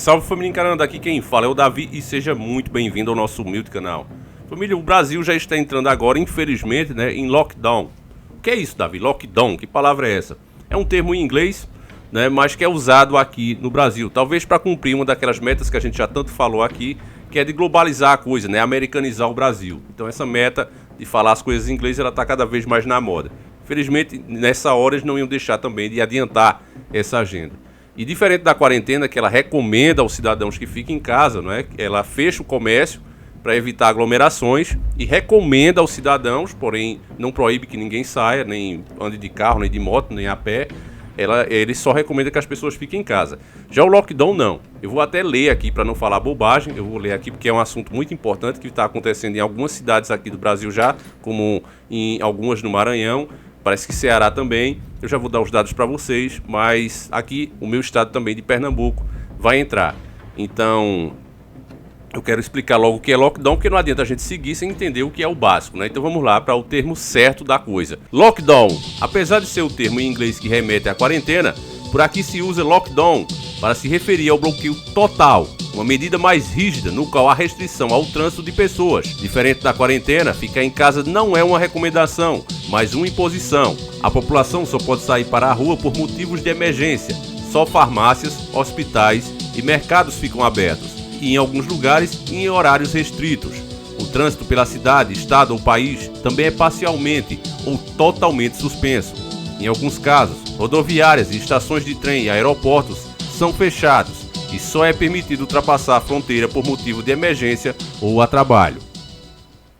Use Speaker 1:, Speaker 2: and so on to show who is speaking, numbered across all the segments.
Speaker 1: Salve família encarando, aqui quem fala é o Davi e seja muito bem-vindo ao nosso humilde canal. Família, o Brasil já está entrando agora, infelizmente, em lockdown. O que é isso, Davi? Lockdown? Que palavra é essa? É um termo em inglês, mas que é usado aqui no Brasil, talvez para cumprir uma daquelas metas que a gente já tanto falou aqui, que é de globalizar a coisa, americanizar o Brasil. Então essa meta de falar as coisas em inglês, ela está cada vez mais na moda. Infelizmente, nessa hora eles não iam deixar também de adiantar essa agenda. E diferente da quarentena, que ela recomenda aos cidadãos que fiquem em casa, ela fecha o comércio para evitar aglomerações e recomenda aos cidadãos, porém não proíbe que ninguém saia, nem ande de carro, nem de moto, nem a pé. Ele só recomenda que as pessoas fiquem em casa. Já o lockdown não. Eu vou até ler aqui para não falar bobagem, eu vou ler aqui porque é um assunto muito importante que está acontecendo em algumas cidades aqui do Brasil já, como em algumas no Maranhão. Parece que Ceará também, eu já vou dar os dados para vocês, mas aqui o meu estado também de Pernambuco vai entrar. Então, eu quero explicar logo o que é lockdown, porque não adianta a gente seguir sem entender o que é o básico, Então vamos lá para o termo certo da coisa. Lockdown, apesar de ser o termo em inglês que remete à quarentena, por aqui se usa lockdown para se referir ao bloqueio total, uma medida mais rígida no qual há restrição ao trânsito de pessoas. Diferente da quarentena, ficar em casa não é uma recomendação, mas uma imposição. A população só pode sair para a rua por motivos de emergência. Só farmácias, hospitais e mercados ficam abertos, e em alguns lugares em horários restritos. O trânsito pela cidade, estado ou país também é parcialmente ou totalmente suspenso. Em alguns casos, rodoviárias e estações de trem e aeroportos são fechados e só é permitido ultrapassar a fronteira por motivo de emergência ou a trabalho.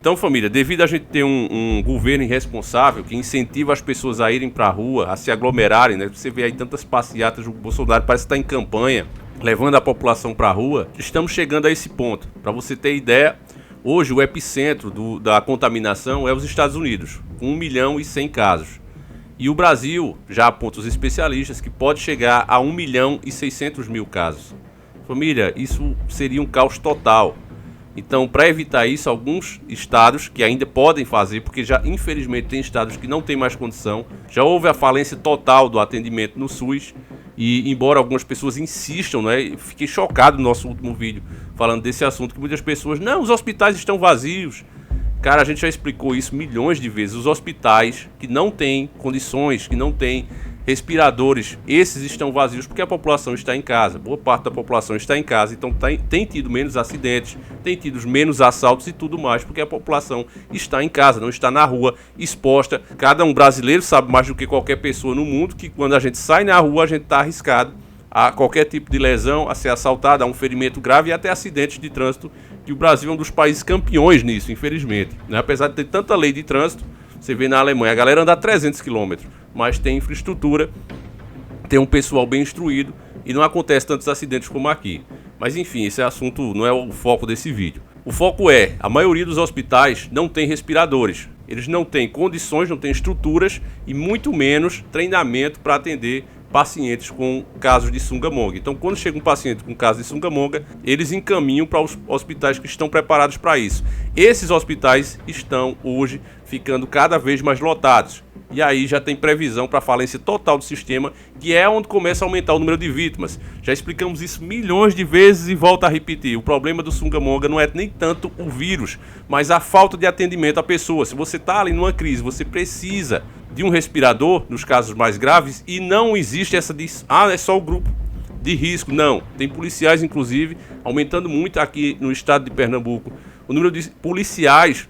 Speaker 1: Então, família, devido a gente ter um governo irresponsável que incentiva as pessoas a irem para a rua, a se aglomerarem, Você vê aí tantas passeatas, o Bolsonaro parece estar em campanha, levando a população para a rua. Estamos chegando a esse ponto. Para você ter ideia, hoje o epicentro da contaminação é os Estados Unidos, com 1.100.000 casos. E o Brasil, já aponta os especialistas, que pode chegar a 1.600.000 casos. Família, isso seria um caos total. Então, para evitar isso, alguns estados que ainda podem fazer, porque já infelizmente tem estados que não tem mais condição, já houve a falência total do atendimento no SUS, e embora algumas pessoas insistam, fiquei chocado no nosso último vídeo falando desse assunto, que muitas pessoas, não, os hospitais estão vazios. Cara, a gente já explicou isso milhões de vezes. Os hospitais que não têm condições, que não têm respiradores, esses estão vazios porque a população está em casa. Boa parte da população está em casa, então tem tido menos acidentes, tem tido menos assaltos e tudo mais, porque a população está em casa, não está na rua, exposta. Cada um brasileiro sabe mais do que qualquer pessoa no mundo que quando a gente sai na rua, a gente está arriscado a qualquer tipo de lesão, a ser assaltado, a um ferimento grave e até acidentes de trânsito, que o Brasil é um dos países campeões nisso, infelizmente. Apesar de ter tanta lei de trânsito, você vê na Alemanha, a galera anda a 300 km, mas tem infraestrutura, tem um pessoal bem instruído e não acontece tantos acidentes como aqui. Mas enfim, esse assunto não é o foco desse vídeo. O foco é, a maioria dos hospitais não tem respiradores. Eles não têm condições, não têm estruturas e muito menos treinamento para atender pacientes com casos de sunga-monga. Então, quando chega um paciente com caso de sunga-monga, eles encaminham para os hospitais que estão preparados para isso. Esses hospitais estão hoje ficando cada vez mais lotados. E aí já tem previsão para falência total do sistema, que é onde começa a aumentar o número de vítimas. Já explicamos isso milhões de vezes e volto a repetir. O problema do sunga-monga não é nem tanto o vírus, mas a falta de atendimento à pessoa. Se você está ali numa crise, você precisa de um respirador, nos casos mais graves, e não existe essa de, é só o grupo de risco. Não, tem policiais, inclusive, aumentando muito aqui no estado de Pernambuco. O número de policiais,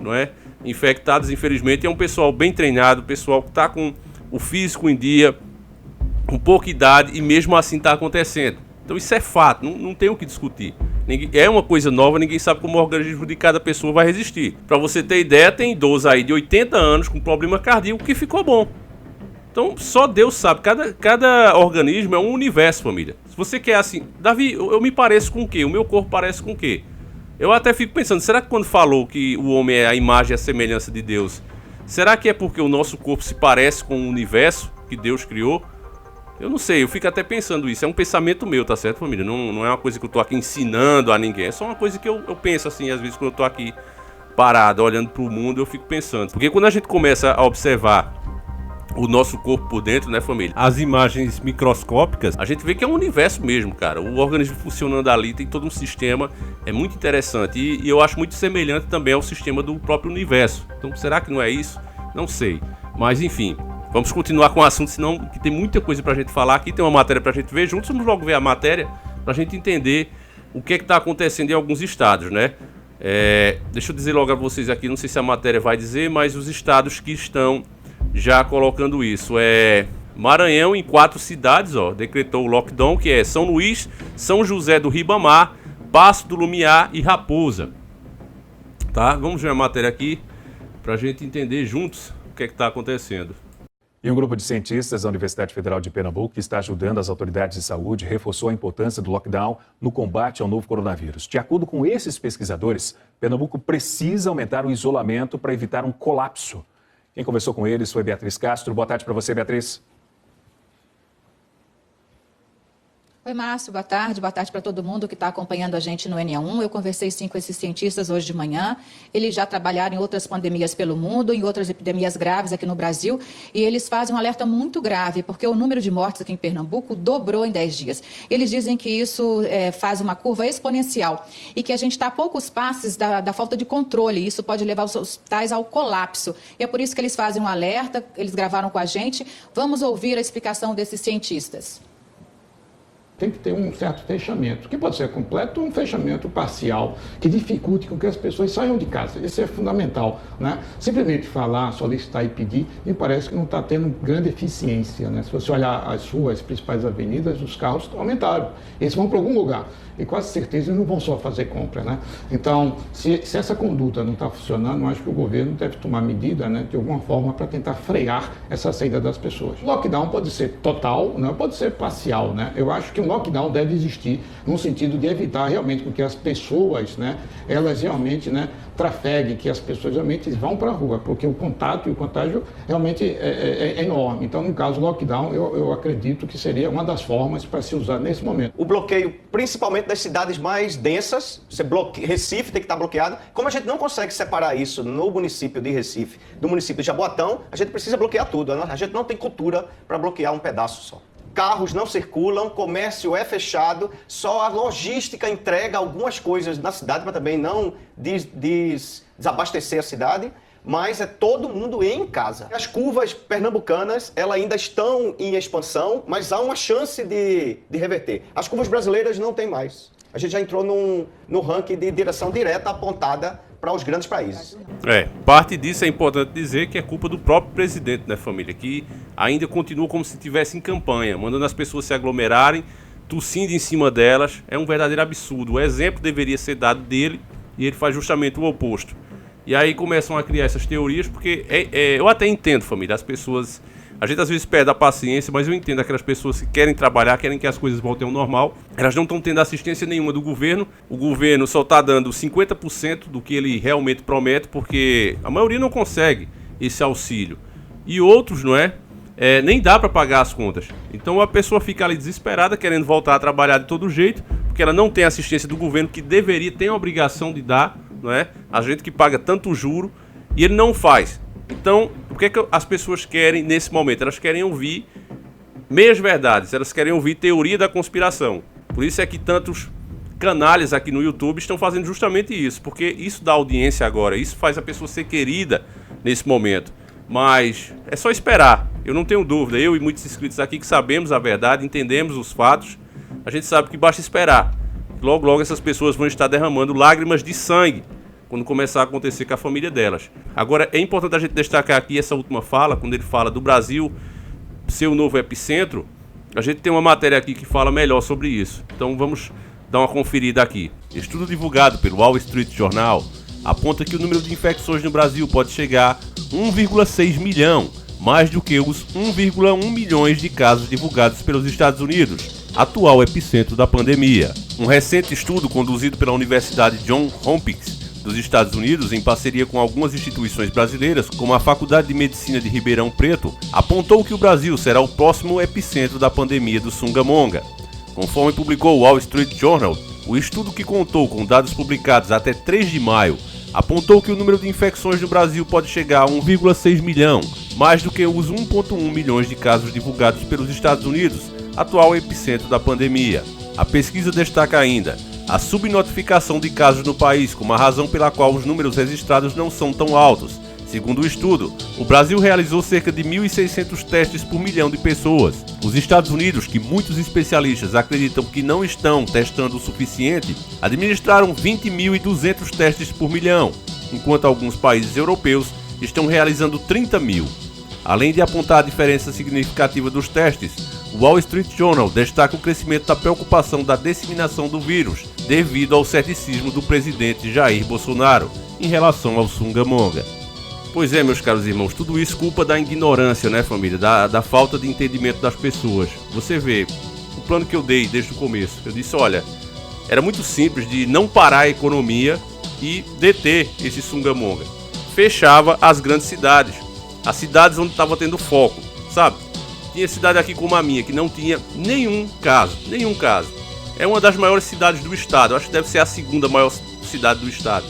Speaker 1: infectados, infelizmente, é um pessoal bem treinado, pessoal que está com o físico em dia, com pouca idade, e mesmo assim está acontecendo. Então isso é fato, não tem o que discutir. É uma coisa nova, ninguém sabe como o organismo de cada pessoa vai resistir. Para você ter ideia, tem idoso aí de 80 anos com problema cardíaco que ficou bom. Então só Deus sabe, cada organismo é um universo, família. Se você quer assim, Davi, eu me pareço com o quê? O meu corpo parece com o quê? Eu até fico pensando, será que quando falou que o homem é a imagem e a semelhança de Deus, será que é porque o nosso corpo se parece com o universo que Deus criou? Eu não sei, eu fico até pensando isso, é um pensamento meu, tá certo, família? Não é uma coisa que eu tô aqui ensinando a ninguém, é só uma coisa que eu penso assim, às vezes quando eu tô aqui parado, olhando pro mundo, eu fico pensando. Porque quando a gente começa a observar o nosso corpo por dentro, né, família? As imagens microscópicas, a gente vê que é um universo mesmo, cara. O organismo funcionando ali tem todo um sistema, é muito interessante. E eu acho muito semelhante também ao sistema do próprio universo. Então, será que não é isso? Não sei. Mas, enfim, vamos continuar com o assunto, senão que tem muita coisa pra gente falar. Aqui tem uma matéria pra gente ver juntos, vamos logo ver a matéria pra gente entender o que é que tá acontecendo em alguns estados, né? Deixa eu dizer logo a vocês aqui, não sei se a matéria vai dizer, mas os estados que estão já colocando isso. Maranhão, em 4 cidades, ó, decretou o lockdown, que é São Luís, São José do Ribamar, Paço do Lumiar e Raposa. Tá? Vamos ver a matéria aqui pra gente entender juntos o que é que tá acontecendo.
Speaker 2: E um grupo de cientistas da Universidade Federal de Pernambuco, que está ajudando as autoridades de saúde, reforçou a importância do lockdown no combate ao novo coronavírus. De acordo com esses pesquisadores, Pernambuco precisa aumentar o isolamento para evitar um colapso. Quem conversou com eles foi Beatriz Castro. Boa tarde para você, Beatriz.
Speaker 3: Oi, Márcio, boa tarde para todo mundo que está acompanhando a gente no NA1. Eu conversei sim com esses cientistas hoje de manhã. Eles já trabalharam em outras pandemias pelo mundo, em outras epidemias graves aqui no Brasil, e eles fazem um alerta muito grave, porque o número de mortes aqui em Pernambuco dobrou em 10 dias. Eles dizem que isso faz uma curva exponencial e que a gente está a poucos passos da falta de controle, e isso pode levar os hospitais ao colapso. E é por isso que eles fazem um alerta, eles gravaram com a gente. Vamos ouvir a explicação desses cientistas.
Speaker 4: Tem que ter um certo fechamento, que pode ser completo ou um fechamento parcial, que dificulte com que as pessoas saiam de casa. Isso é fundamental, né? Simplesmente falar, solicitar e pedir, me parece que não está tendo grande eficiência, né? Se você olhar as ruas, as principais avenidas, os carros aumentaram. Eles vão para algum lugar e quase certeza eles não vão só fazer compra, né? Então, se essa conduta não está funcionando, eu acho que o governo deve tomar medida, né, de alguma forma para tentar frear essa saída das pessoas. O lockdown pode ser total, né, pode ser parcial, né? Eu acho que um lockdown deve existir no sentido de evitar realmente que as pessoas, né, elas realmente, né, trafeguem, que as pessoas realmente vão para a rua, porque o contato e o contágio realmente é enorme. Então, no caso do lockdown, eu acredito que seria uma das formas para se usar nesse momento.
Speaker 5: O bloqueio, principalmente das cidades mais densas, Recife tem que estar bloqueado. Como a gente não consegue separar isso no município de Recife do município de Jaboatão, a gente precisa bloquear tudo. A gente não tem cultura para bloquear um pedaço só. Carros não circulam, comércio é fechado, só a logística entrega algumas coisas na cidade, mas também não desabastecer a cidade, mas é todo mundo em casa. As curvas pernambucanas, elas ainda estão em expansão, mas há uma chance de reverter. As curvas brasileiras não tem mais. A gente já entrou no ranking de direção direta apontada para os grandes países.
Speaker 1: Parte disso é importante dizer que é culpa do próprio presidente, né, família? Que ainda continua como se estivesse em campanha, mandando as pessoas se aglomerarem, tossindo em cima delas. É um verdadeiro absurdo. O exemplo deveria ser dado dele e ele faz justamente o oposto. E aí começam a criar essas teorias, porque eu até entendo, família, as pessoas... A gente às vezes perde a paciência, mas eu entendo aquelas pessoas que querem trabalhar, querem que as coisas voltem ao normal. Elas não estão tendo assistência nenhuma do governo. O governo só está dando 50% do que ele realmente promete, porque a maioria não consegue esse auxílio. E outros, não é? Nem dá para pagar as contas. Então a pessoa fica ali desesperada, querendo voltar a trabalhar de todo jeito, porque ela não tem assistência do governo, que deveria ter a obrigação de dar, não é? A gente que paga tanto juro, e ele não faz. Então, o que é que as pessoas querem nesse momento? Elas querem ouvir meias verdades, elas querem ouvir teoria da conspiração. Por isso é que tantos canalhas aqui no YouTube estão fazendo justamente isso, porque isso dá audiência agora, isso faz a pessoa ser querida nesse momento. Mas é só esperar, eu não tenho dúvida, eu e muitos inscritos aqui que sabemos a verdade, entendemos os fatos, a gente sabe que basta esperar. Logo, logo essas pessoas vão estar derramando lágrimas de sangue quando começar a acontecer com a família delas. Agora, é importante a gente destacar aqui essa última fala, quando ele fala do Brasil ser o novo epicentro, a gente tem uma matéria aqui que fala melhor sobre isso. Então vamos dar uma conferida aqui. Estudo divulgado pelo Wall Street Journal aponta que o número de infecções no Brasil pode chegar a 1,6 milhão, mais do que os 1,1 milhões de casos divulgados pelos Estados Unidos, atual epicentro da pandemia. Um recente estudo conduzido pela Universidade Johns Hopkins dos Estados Unidos, em parceria com algumas instituições brasileiras, como a Faculdade de Medicina de Ribeirão Preto, apontou que o Brasil será o próximo epicentro da pandemia do Sungamonga. Conforme publicou o Wall Street Journal, o estudo, que contou com dados publicados até 3 de maio, apontou que o número de infecções no Brasil pode chegar a 1,6 milhão, mais do que os 1,1 milhões de casos divulgados pelos Estados Unidos, atual epicentro da pandemia. A pesquisa destaca ainda a subnotificação de casos no país como a razão pela qual os números registrados não são tão altos. Segundo o estudo, o Brasil realizou cerca de 1.600 testes por milhão de pessoas. Os Estados Unidos, que muitos especialistas acreditam que não estão testando o suficiente, administraram 20.200 testes por milhão, enquanto alguns países europeus estão realizando 30 mil. Além de apontar a diferença significativa dos testes, o Wall Street Journal destaca o crescimento da preocupação da disseminação do vírus, devido ao ceticismo do presidente Jair Bolsonaro em relação ao Sungamonga. Pois é, meus caros irmãos, tudo isso culpa da ignorância, né, família? Da falta de entendimento das pessoas. Você vê, o plano que eu dei desde o começo, eu disse, olha, era muito simples de não parar a economia e deter esse Sungamonga. Fechava as grandes cidades, as cidades onde estava tendo foco, sabe? Tinha cidade aqui como a minha, que não tinha nenhum caso. É uma das maiores cidades do estado, acho que deve ser a segunda maior cidade do estado.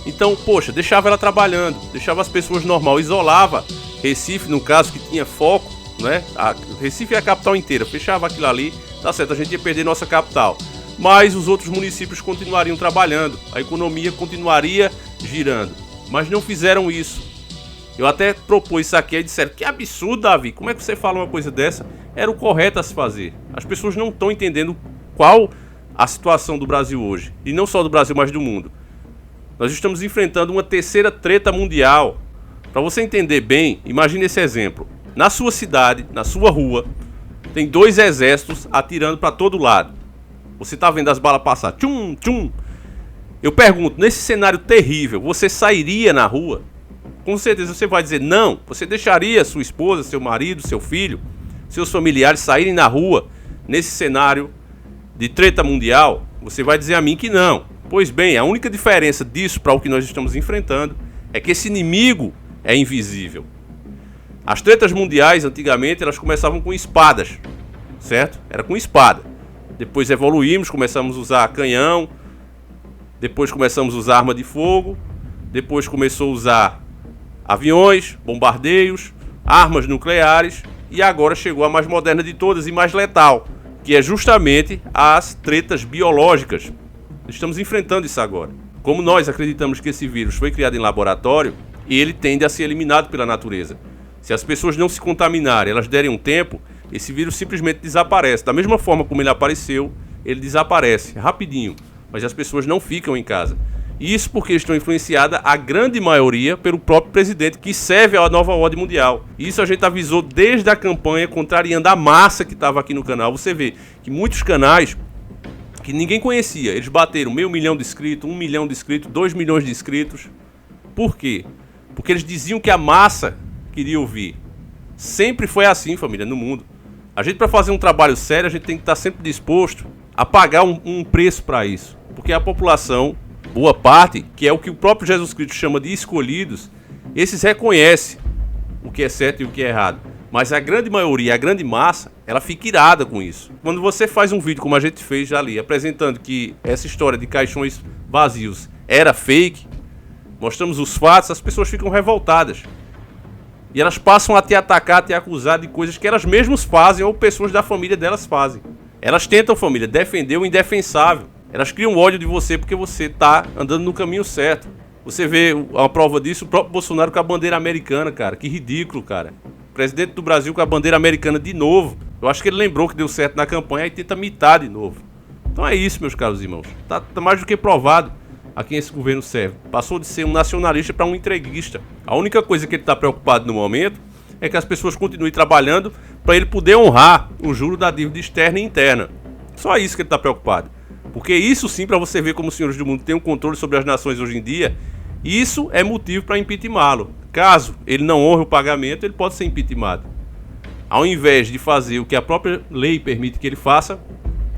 Speaker 1: Então, poxa, deixava ela trabalhando, deixava as pessoas normal, isolava Recife, no caso, que tinha foco, né? Recife é a capital inteira, fechava aquilo ali, tá certo, a gente ia perder nossa capital. Mas os outros municípios continuariam trabalhando, a economia continuaria girando. Mas não fizeram isso. Eu até propus isso aqui e disseram, que absurdo, Davi, como é que você fala uma coisa dessa? Era o correto a se fazer. As pessoas não estão entendendo qual a situação do Brasil hoje. E não só do Brasil, mas do mundo. Nós estamos enfrentando uma terceira treta mundial. Para você entender bem, imagine esse exemplo. Na sua cidade, na sua rua, tem 2 exércitos atirando para todo lado. Você está vendo as balas passar. Tchum, tchum. Eu pergunto, nesse cenário terrível, você sairia na rua? Com certeza você vai dizer não. Você deixaria sua esposa, seu marido, seu filho, seus familiares saírem na rua nesse cenário de treta mundial? Você vai dizer a mim que não. Pois bem, a única diferença disso para o que nós estamos enfrentando é que esse inimigo é invisível. As tretas mundiais, antigamente, elas começavam com espadas, certo? Era com espada. Depois evoluímos, começamos a usar canhão, depois começamos a usar arma de fogo, depois começou a usar aviões, bombardeios, armas nucleares e agora chegou a mais moderna de todas e mais letal, que é justamente as tretas biológicas. Estamos enfrentando isso agora. Como nós acreditamos que esse vírus foi criado em laboratório, ele tende a ser eliminado pela natureza. Se as pessoas não se contaminarem, elas derem um tempo, esse vírus simplesmente desaparece. Da mesma forma como ele apareceu, ele desaparece rapidinho. Mas as pessoas não ficam em casa. Isso porque estão influenciadas, a grande maioria, pelo próprio presidente, que serve à nova ordem mundial. Isso a gente avisou desde a campanha, contrariando a massa que estava aqui no canal. Você vê que muitos canais que ninguém conhecia, eles bateram 500 mil de inscritos, 1 milhão de inscritos, 2 milhões de inscritos. Por quê? Porque eles diziam que a massa queria ouvir. Sempre foi assim, família, no mundo. A gente, para fazer um trabalho sério, a gente tem que estar sempre disposto a pagar um preço para isso. Porque a população, boa parte, que é o que o próprio Jesus Cristo chama de escolhidos, esses reconhecem o que é certo e o que é errado. Mas a grande maioria, a grande massa, ela fica irada com isso. Quando você faz um vídeo, como a gente fez já ali, apresentando que essa história de caixões vazios era fake, mostramos os fatos, as pessoas ficam revoltadas. E elas passam a te atacar, a te acusar de coisas que elas mesmas fazem ou pessoas da família delas fazem. Elas tentam, família, defender o indefensável. Elas criam ódio de você porque você está andando no caminho certo. Você vê a prova disso, o próprio Bolsonaro com a bandeira americana, cara. Que ridículo, cara. Presidente do Brasil com a bandeira americana de novo. Eu acho que ele lembrou que deu certo na campanha e tenta mitar de novo. Então é isso, meus caros irmãos. Tá mais do que provado a quem esse governo serve. Passou de ser um nacionalista para um entreguista. A única coisa que ele está preocupado no momento é que as pessoas continuem trabalhando para ele poder honrar o juro da dívida externa e interna. Só isso que ele está preocupado. Porque isso sim, para você ver como os senhores do mundo têm um controle sobre as nações hoje em dia, isso é motivo para impeachá-lo. Caso ele não honre o pagamento, ele pode ser impeachado. Ao invés de fazer o que a própria lei permite que ele faça,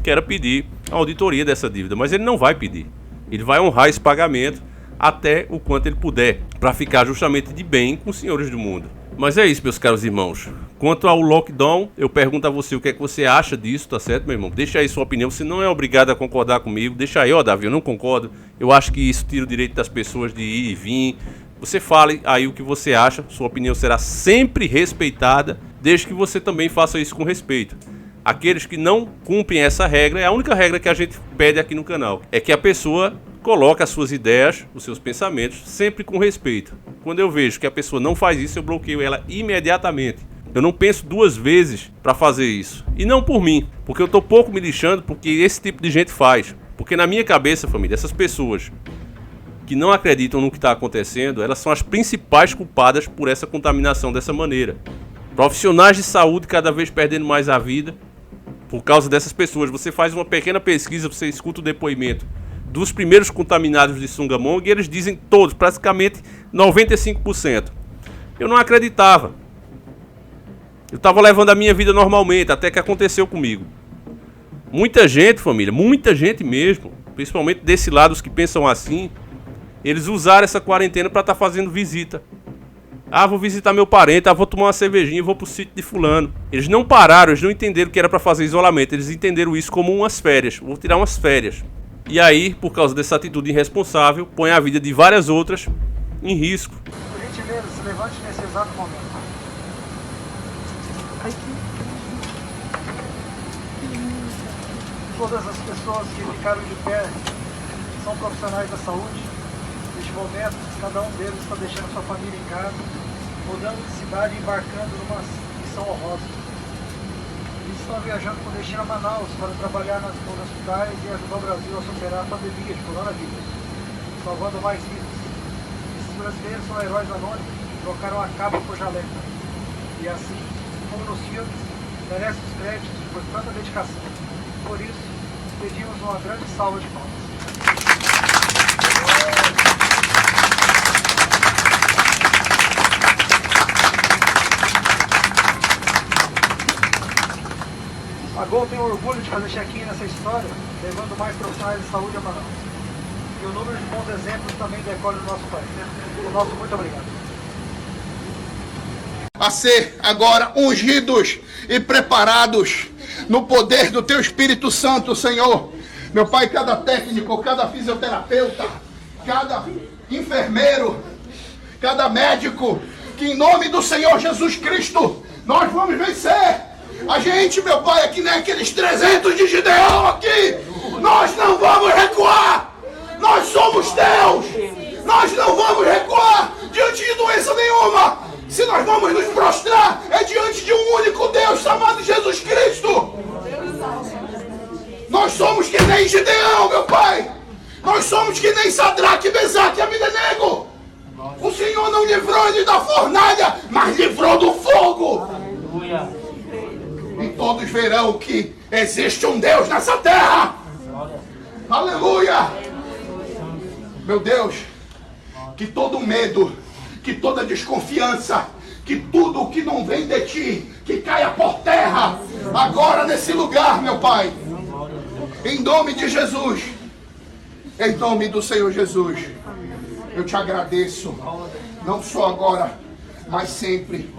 Speaker 1: quer pedir a auditoria dessa dívida. Mas ele não vai pedir. Ele vai honrar esse pagamento até o quanto ele puder, para ficar justamente de bem com os senhores do mundo. Mas é isso, meus caros irmãos. Quanto ao lockdown, eu pergunto a você o que é que você acha disso, tá certo, meu irmão? Deixa aí sua opinião, você não é obrigado a concordar comigo. Deixa aí, ó, Davi, eu não concordo. Eu acho que isso tira o direito das pessoas de ir e vir, Você fale aí o que você acha, sua opinião será sempre respeitada, desde que você também faça isso com respeito. Aqueles que não cumprem essa regra, é a única regra que a gente pede aqui no canal, é que a pessoa coloque as suas ideias, os seus pensamentos, sempre com respeito. Quando eu vejo que a pessoa não faz isso, eu bloqueio ela imediatamente. Eu não penso duas vezes para fazer isso. E não por mim, porque eu tô pouco me lixando porque esse tipo de gente faz. Porque na minha cabeça, família, essas pessoas que não acreditam no que está acontecendo, elas são as principais culpadas por essa contaminação dessa maneira. Profissionais de saúde cada vez perdendo mais a vida por causa dessas pessoas. Você faz uma pequena pesquisa, você escuta o depoimento dos primeiros contaminados de Songamonga e eles dizem todos, praticamente 95%. Eu não acreditava. Eu estava levando a minha vida normalmente, até que aconteceu comigo. Muita gente, família, muita gente mesmo, principalmente desse lado, os que pensam assim, eles usaram essa quarentena para estar fazendo visita. Ah, vou visitar meu parente, vou tomar uma cervejinha, vou pro sítio de fulano. Eles não pararam, eles não entenderam que era para fazer isolamento, eles entenderam isso como umas férias, vou tirar umas férias. E aí, por causa dessa atitude irresponsável, põe a vida de várias outras em risco.
Speaker 6: Por gentileza, se levante nesse exato momento. Todas as pessoas que ficaram de pé são profissionais da saúde. Neste momento, cada um deles está deixando sua família em casa, mudando de cidade e embarcando numa missão honrosa. Eles estão viajando com destino a Manaus para trabalhar nos hospitais e ajudar o Brasil a superar a pandemia de coronavírus, salvando mais vidas. Esses brasileiros são heróis anônimos, trocaram a capa por jaleco. E assim, como nos filmes, merecem os créditos por tanta dedicação. Por isso, pedimos uma grande salva de palmas. A Gol tem orgulho de fazer check-in nessa história, levando mais profissionais de saúde a Manaus. E o número de bons exemplos também decola no nosso país. O nosso muito obrigado.
Speaker 7: A ser agora ungidos e preparados no poder do Teu Espírito Santo, Senhor. Meu Pai, cada técnico, cada fisioterapeuta, cada enfermeiro, cada médico, que em nome do Senhor Jesus Cristo, nós vamos vencer. A gente, meu Pai, é que nem aqueles 300 de Gideão aqui. Nós não vamos recuar. Nós somos Deus. Nós não vamos recuar diante de doença nenhuma. Se nós vamos nos prostrar, é diante de um único Deus chamado Jesus Cristo. Nós somos que nem Gideão, meu Pai. Nós somos que nem Sadraque, Mesaque e Abednego. O Senhor não livrou ele da fornalha, mas livrou do fogo. E todos verão que existe um Deus nessa terra. Aleluia. Meu Deus, que todo medo, que toda desconfiança, que tudo o que não vem de Ti, que caia por terra, agora nesse lugar, meu Pai. Em nome de Jesus, em nome do Senhor Jesus, eu Te agradeço, não só agora, mas sempre.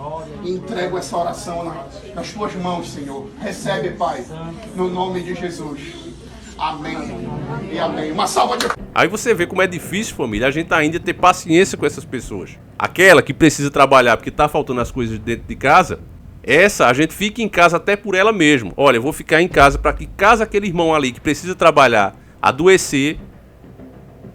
Speaker 7: Entrego essa oração nas Tuas mãos, Senhor. Recebe, Pai, no nome de Jesus. Amém e amém. Uma salva de...
Speaker 1: Aí você vê como é difícil, família, a gente ainda ter paciência com essas pessoas. Aquela que precisa trabalhar porque tá faltando as coisas dentro de casa, essa a gente fica em casa até por ela mesmo. Olha, eu vou ficar em casa para que caso aquele irmão ali que precisa trabalhar adoecer,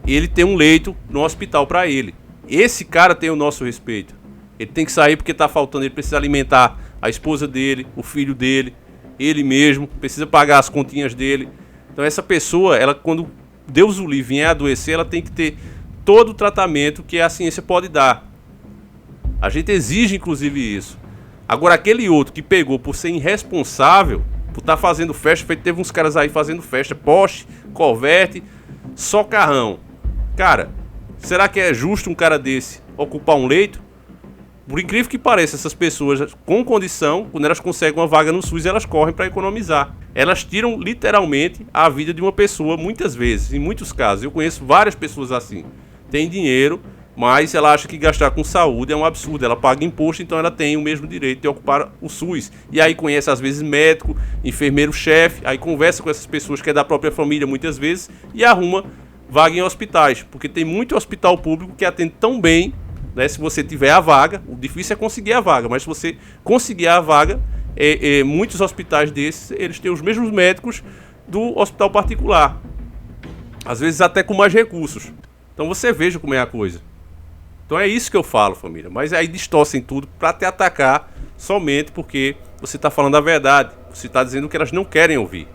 Speaker 1: ele tenha um leito no hospital para ele. Esse cara tem o nosso respeito. Ele tem que sair porque tá faltando, ele precisa alimentar a esposa dele, o filho dele, ele mesmo, precisa pagar as continhas dele. Então essa pessoa, ela quando Deus o livre vier a adoecer, ela tem que ter todo o tratamento que a ciência pode dar. A gente exige inclusive isso. Agora aquele outro que pegou por ser irresponsável, por estar fazendo festa, teve uns caras aí fazendo festa, Porsche, Corvette, só carrão. Cara, será que é justo um cara desse ocupar um leito? Por incrível que pareça, essas pessoas com condição, quando elas conseguem uma vaga no SUS, elas correm para economizar. Elas tiram literalmente a vida de uma pessoa muitas vezes, em muitos casos. Eu conheço várias pessoas assim. Tem dinheiro, mas ela acha que gastar com saúde é um absurdo. Ela paga imposto, então ela tem o mesmo direito de ocupar o SUS. E aí conhece às vezes médico, enfermeiro-chefe, aí conversa com essas pessoas que é da própria família muitas vezes e arruma vaga em hospitais. Porque tem muito hospital público que atende tão bem né? Se você tiver a vaga, o difícil é conseguir a vaga, mas se você conseguir a vaga, muitos hospitais desses, eles têm os mesmos médicos do hospital particular. Às vezes até com mais recursos. Então você veja como é a coisa. Então é isso que eu falo, família. Mas aí distorcem tudo para te atacar somente porque você está falando a verdade. Você está dizendo que elas não querem ouvir.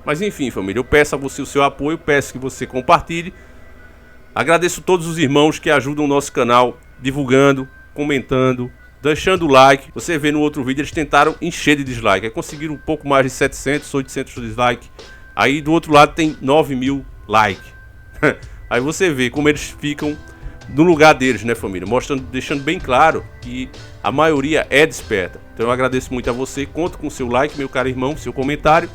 Speaker 1: Mas enfim, família, eu peço a você o seu apoio, peço que você compartilhe. Agradeço todos os irmãos que ajudam o nosso canal, divulgando, comentando, deixando o like. Você vê no outro vídeo, eles tentaram encher de dislike. Aí conseguiram um pouco mais de 700, 800 dislike. Aí do outro lado tem 9.000 likes. Aí você vê como eles ficam no lugar deles, né, família? Mostrando, deixando bem claro que a maioria é desperta. Então eu agradeço muito a você. Conto com o seu like, meu caro irmão, seu comentário.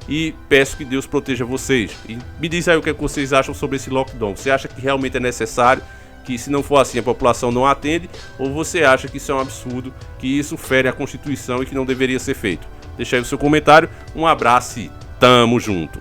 Speaker 1: E peço que Deus proteja vocês. E me diz aí o que é que vocês acham sobre esse lockdown. Você acha que realmente é necessário? Que se não for assim a população não atende? Ou você acha que isso é um absurdo? Que isso fere a Constituição e que não deveria ser feito? Deixa aí o seu comentário. Um abraço e tamo junto.